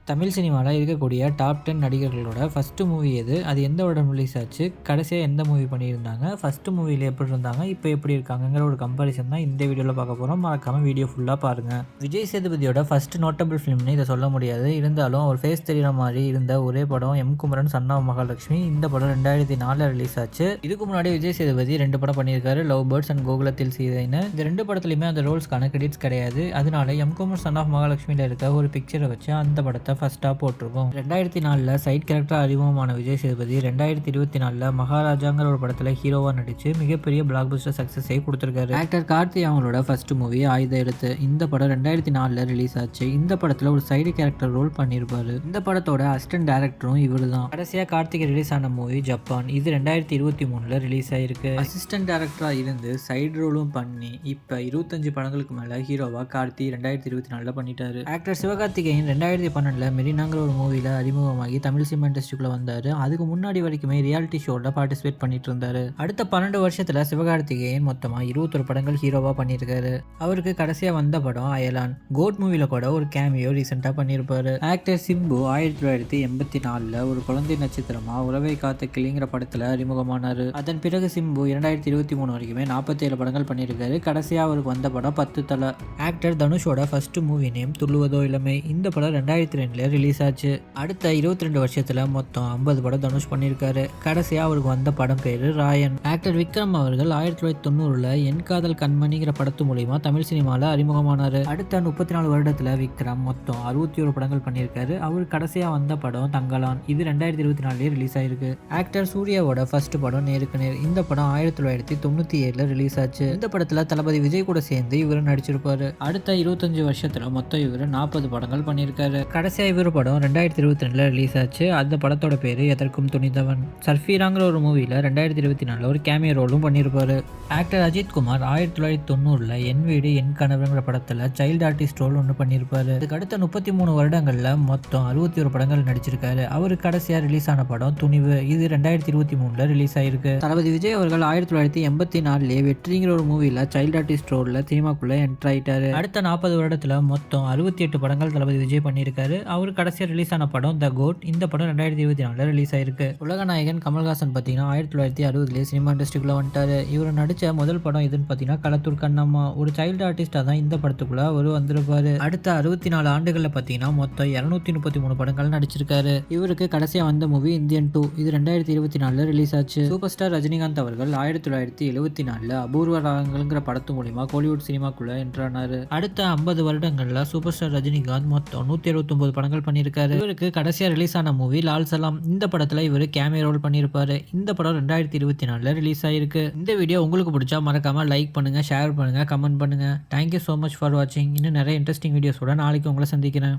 தமிழ் சினிமாவில் இருக்கக்கூடிய top 10 நடிகர்களோட first movie எது, அது எந்த வருடம் ரிலீஸ் ஆச்சு, கடைசியாக எந்த மூவி பண்ணியிருந்தாங்க, ஃபஸ்ட்டு மூவியில் எப்படி இருந்தாங்க, இப்போ எப்படி இருக்காங்கங்கிற ஒரு கம்பேரிசன் தான் இந்த வீடியோவில் பார்க்க போகிறோம். மறக்காமல் வீடியோ ஃபுல்லாக பாருங்கள். விஜய் சேதுபதியோட ஃபஸ்ட்டு நோட்டபிள் ஃபிலிம்னு இதை சொல்ல முடியாது. இருந்தாலும் அவர் ஃபேஸ் தெரிகிற மாதிரி இருந்த ஒரே படம் M Kumaran son of Mahalakshmi. இந்த படம் 2004 ரிலீஸ் ஆச்சு. இதுக்கு முன்னாடி விஜய் சேதுபதி 2 படம் பண்ணியிருக்காரு, லவ் பேர்ட்ஸ் அண்ட் கோகுலத்தில் சீதைன்னு. இந்த 2 படத்துலையுமே அந்த ரோல்ஸ்க்கான கிரெடிட்ஸ் கிடையாது. அதனால எம் குமரன் சன் ஆஃப் மகாலட்சுமியில் இருக்க ஒரு பிக்சரை வச்சு அந்த படத்தை ஃபர்ஸ்ட்டாக போட்டிருக்கோம். 2004 சைட் கேரக்டர் அறிமுகமான விஜய் சேதுபதி 2024 மகாராஜாங்கிற ஒரு படத்தில் ஹீரோவாக நடிச்சு மிகப்பெரிய பிளாக் பஸ்டர் சக்ஸஸை கொடுத்துருக்காரு. ஆக்டர் கார்த்தி அவங்களோட ஃபர்ஸ்ட் மூவி ஆயுத எழுத்து. இந்த படம் 2004 ரிலீஸ் ஆச்சு. இந்த படத்தில் ஒரு சைடு கேரக்டர் ரோல் பண்ணியிருப்பாரு. இந்த படத்தோட அசிஸ்டன்ட் டைரக்டரும் இவரு தான். கடைசியாக கார்த்திகை ரிலீஸ் ஆன மூவி ஜப்பான். இது 2023 ரிலீஸ் ஆயிருக்கு. அசிஸ்டன்ட் டைரக்டராக இருந்து சைடு ரோலும் பண்ணி இப்போ 25 படங்களுக்கு மேலே ஹீரோவா கார்த்தி 2024 பண்ணிட்டாரு. ஆக்டர் சிவகார்த்திகேயன் 2012 மெரினாங்கிற ஒரு மூவியில் அறிமுகமாகி தமிழ் சினிமா இண்டஸ்ட்ரிக்குள்ள வந்தார். அதுக்கு முன்னாடி வரைக்குமே ரியாலிட்டி ஷோவில் பார்ட்டிசிபேட் பண்ணிட்டு இருந்தார். அடுத்த 12 வருஷத்தில் சிவகார்த்திகேயன் மொத்தமாக 21 படங்கள் ஹீரோவாக பண்ணியிருக்காரு. அவருக்கு கடைசியாக வந்த படம் அயலான். கோட் மூவியில் கூட ஒரு கேமியோ ரீசெண்டாக பண்ணியிருப்பாரு. ஆக்டர் சிம்பு 1984 ஒரு குழந்தை நட்சத்திரமாக உறவை காத்த கிளிங்கிற படத்தில் அறிமுகமானார். அதன் பிறகு சிம்பு 2023 வரைக்குமே 47 படங்கள் பண்ணியிருக்காரு. கடைசியாக அவருக்கு வந்த படம் 10 தலை. ஆக்டர் தனுஷோட ஃபர்ஸ்ட் மூவி நேம் துள்ளுவதோ இளமை. இந்த படம் 2002 ரிலீஸ் ஆச்சு. அடுத்த 22 வருஷத்துல மொத்தம் 50 படம் தனுஷ் பண்ணியிருக்காரு. கடைசியா அவருக்கு வந்த படம் பேரு ராயன். ஆக்டர் விக்ரம் அவர்கள் 1990 என் காதல் கண்மணிங்கிற படத்து மூலியமா தமிழ் சினிமால அறிமுகமானாரு. அடுத்த 34 வருடத்துல விக்ரம் மொத்தம் 61 படங்கள் பண்ணியிருக்காரு. அவர் கடைசியா வந்த படம் தங்கலான். இது 2024 ரிலீஸ் ஆயிருக்கு. ஆக்டர் சூர்யாவோட ஃபர்ஸ்ட் படம் நேருக்கு நேர். இந்த படம் 1997 ரிலீஸ் ஆச்சு. இந்த படத்துல தளபதி விஜய் கூட சேர்ந்து இவர் நடிச்சிருப்பாரு. அடுத்த 25 வருஷத்துல மொத்தம் இவர் 40 படங்கள் பண்ணியிருக்காரு. கடைசியா இவர் படம் 2022 ரிலீஸ் ஆச்சு. அந்த படத்தோட பேரு எதற்கும் துணிந்தவன். சர்ஃபீராங்கிற ஒரு மூவியில் 2024 ஒரு கேமியோ ரோலும் பண்ணியிருப்பாரு. ஆக்டர் அஜித் குமார் 1990 என் வீடு என் கனவுங்கிற படத்தில் சைல்டு ஆர்டிஸ்ட் ரோல் ஒன்று பண்ணியிருப்பாரு. அதுக்கு அடுத்த 33 வருடங்களில் மொத்தம் 61 படங்கள் நடிச்சிருக்காரு. அவரு கடைசியாக ரிலீஸ் ஆன படம் துணிவு. இது 2023 ரிலீஸ் ஆயிருக்கு. தளபதி விஜய் அவர்கள் 1984 வெற்றிங்கிற ஒரு மூவியில் சைல்டு ஆர்டிஸ்ட் ரோலில் சினிமாக்குள்ள என்டர் ஆயிட்டாரு. அடுத்த 40 வருடத்தில் மொத்தம் 68 படங்கள் தளபதி விஜய் பண்ணியிருக்காரு. அவர் கடைசியாக ரிலீஸ் ஆன படம் த கோட். இந்த படம் 2024 ரிலீஸ் ஆயிருக்கு. உலக நாயகன் கமல்ஹாசன் பார்த்தீங்கன்னா 1960 சினிமா இண்டஸ்ட்ரிக்குள்ள வந்துட்டாரு. இவர் நடிச்ச முதல் படம் எதுன்னு பார்த்தீங்கன்னா களத்தூர் கண்ணம்மா. ஒரு சைல்டு ஆர்டிஸ்டாக தான் இந்த படத்துக்குள்ள அவர் வந்திருப்பாரு. அடுத்த 64 ஆண்டுகளில் பார்த்தீங்கன்னா மொத்தம் 233 படங்கள் நடிச்சிருக்காரு. இவருக்கு கடைசியாக வந்த மூவி இந்தியன் 2. இது 2024 ரிலீஸ் ஆச்சு. சூப்பர் ஸ்டார் ரஜினிகாந்த் அவர்கள் 1974 அபூர்வ ராகங்கள்ங்கிற படத்து மூலியமா கோலிவுட் சினிமாக்குள்ள என்ட்ரானாரு. அடுத்த 50 வருடங்கள்ல சூப்பர் ஸ்டார் ரஜினிகாந்த் மொத்தம் 169 படங்கள் பண்ணியிருக்காரு. இவருக்கு கடைசியா ரிலீஸ் ஆன மூவி லால் சலாம். இந்த படத்துல இவர் கேமியோ ரோல் பண்ணியிருப்பாரு. இந்த படம் 2024 ரிலீஸ் ஆயிருக்கு. இந்த வீடியோ உங்களுக்கு பிடிச்சா மறக்காம லைக் பண்ணுங்க, ஷேர் பண்ணுங்க, கமெண்ட் பண்ணுங்க. தேங்க்யூ ஸோ மச் ஃபார் வாட்சிங். இன்னும் நிறைய இன்ட்ரெஸ்டிங் வீடியோஸோட நாளைக்கு உங்களை சந்திக்கிறேன்.